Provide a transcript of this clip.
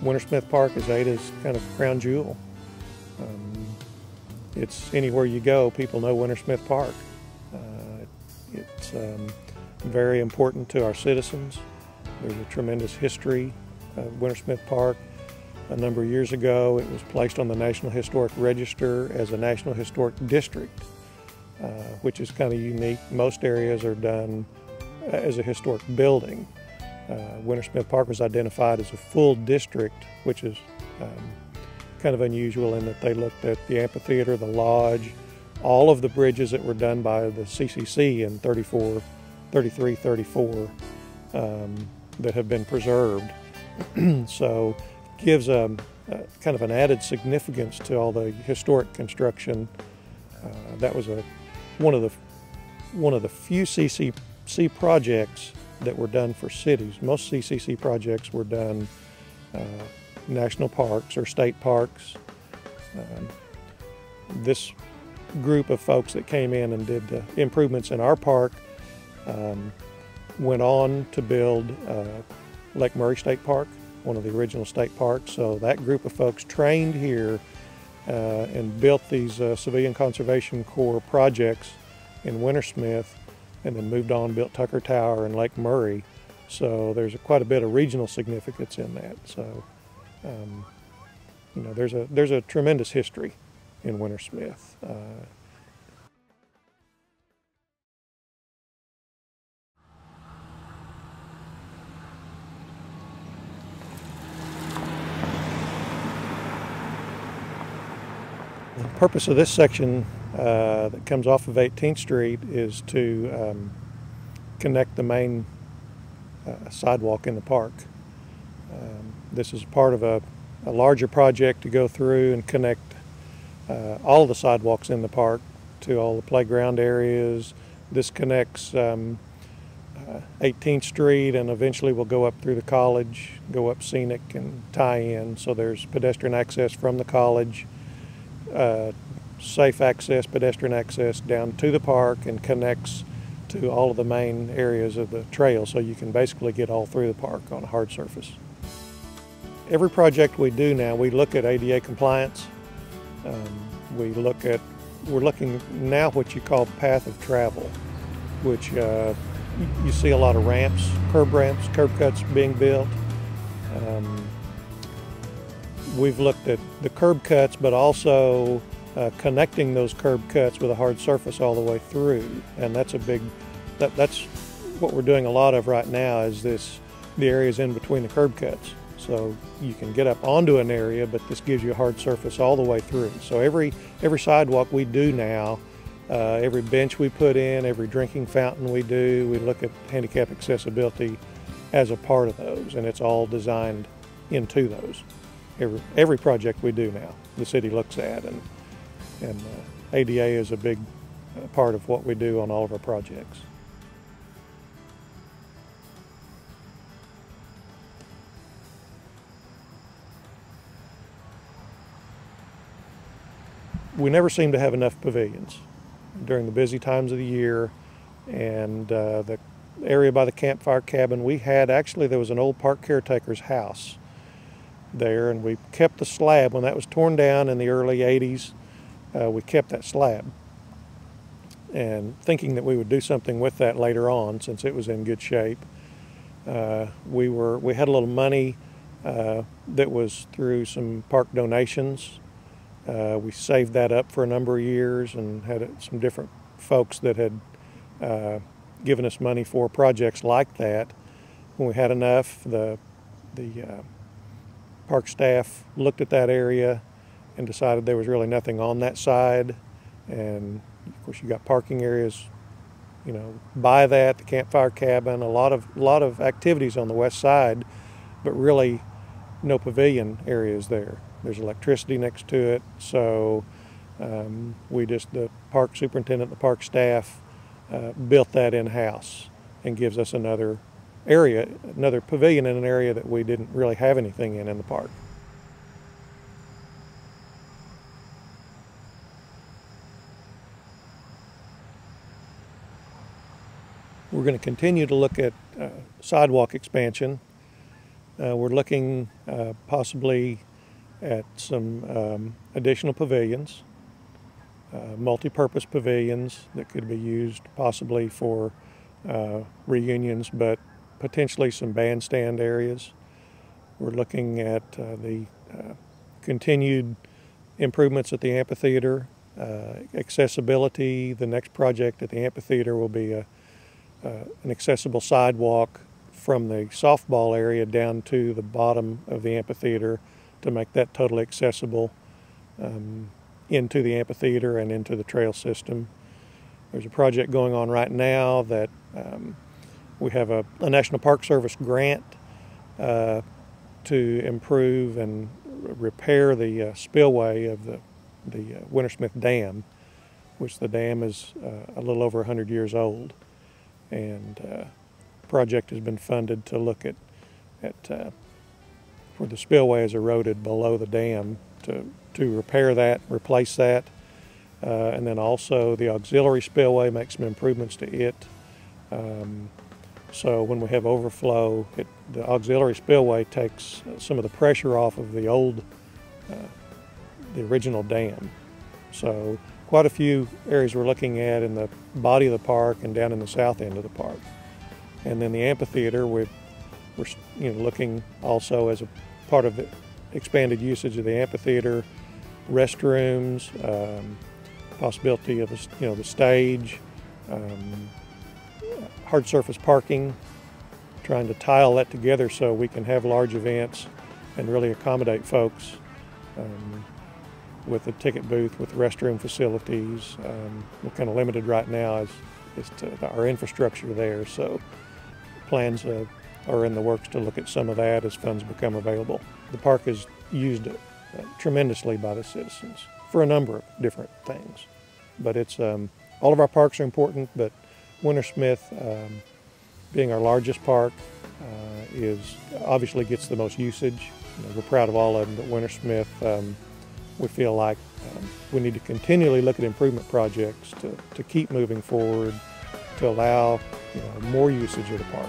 Wintersmith Park is Ada's kind of crown jewel. It's anywhere you go, people know Wintersmith Park. It's very important to our citizens. There's a tremendous history of Wintersmith Park. A number of years ago, it was placed on the National Historic Register as a National Historic District, which is kind of unique. Most areas are done as a historic building. Wintersmith Park was identified as a full district, which is kind of unusual in that they looked at the amphitheater, the lodge, all of the bridges that were done by the CCC in 33, 34 that have been preserved. So it gives a kind of an added significance to all the historic construction. That was one of the few CCC projects that were done for cities. Most CCC projects were done national parks or state parks. This group of folks that came in and did the improvements in our park went on to build Lake Murray State Park, one of the original state parks. So that group of folks trained here and built these Civilian Conservation Corps projects in Wintersmith, and then moved on, built Tucker Tower and Lake Murray. So there's quite a bit of regional significance in that. So you know, there's a tremendous history in Wintersmith. The purpose of this section that comes off of 18th Street is to connect the main sidewalk in the park. This is part of a larger project to go through and connect all the sidewalks in the park to all the playground areas. This connects 18th Street, and eventually we'll go up through the college, go up Scenic and tie in. So there's pedestrian access from the college, safe access, pedestrian access down to the park, and connects to all of the main areas of the trail, so you can basically get all through the park on a hard surface. Every project we do now, we look at ADA compliance. We're looking now what you call path of travel, which you see a lot of ramps, curb cuts being built. We've looked at the curb cuts, but also connecting those curb cuts with a hard surface all the way through. And that's that's what we're doing a lot of right now, is the areas in between the curb cuts. So you can get up onto an area, but this gives you a hard surface all the way through. So every sidewalk we do now, every bench we put in, every drinking fountain we do, we look at handicap accessibility as a part of those, and it's all designed into those. Every project we do now, the city looks at, and ADA is a big part of what we do on all of our projects. We never seem to have enough pavilions during the busy times of the year, and the area by the campfire cabin, there was an old park caretaker's house there, and we kept the slab. When that was torn down in the early 80s, we kept that slab, and thinking that we would do something with that later on since it was in good shape. We had a little money that was through some park donations. We saved that up for a number of years and had some different folks that had given us money for projects like that. When we had enough, the park staff looked at that area and decided there was really nothing on that side. And of course, you got parking areas, you know, by that, the campfire cabin, a lot of activities on the west side, but really no pavilion areas there. There's electricity next to it, so the park superintendent, the park staff built that in-house and gives us another area, another pavilion in an area that we didn't really have anything in the park. We're going to continue to look at sidewalk expansion. We're looking possibly at some additional pavilions, multi-purpose pavilions that could be used possibly for reunions, but potentially some bandstand areas. We're looking at the continued improvements at the amphitheater, accessibility. The next project at the amphitheater will be an accessible sidewalk from the softball area down to the bottom of the amphitheater to make that totally accessible into the amphitheater and into the trail system. There's a project going on right now that we have a National Park Service grant to improve and repair the spillway of the Wintersmith Dam, which the dam is a little over 100 years old. And the project has been funded to look at where the spillway is eroded below the dam to repair that, replace that. And then also the auxiliary spillway, make some improvements to it. So when we have overflow, the auxiliary spillway takes some of the pressure off of the original dam. So quite a few areas we're looking at in the body of the park and down in the south end of the park. And then the amphitheater, we're looking also as a part of the expanded usage of the amphitheater, restrooms, possibility of the stage, hard surface parking, trying to tie all that together so we can have large events and really accommodate folks with a ticket booth, with restroom facilities. We're kind of limited right now as to our infrastructure there, so plans are in the works to look at some of that as funds become available. The park is used tremendously by the citizens for a number of different things, but it's all of our parks are important, but Wintersmith, being our largest park, obviously gets the most usage. We're proud of all of them, but Wintersmith, we feel like we need to continually look at improvement projects to keep moving forward, to allow more usage of the park.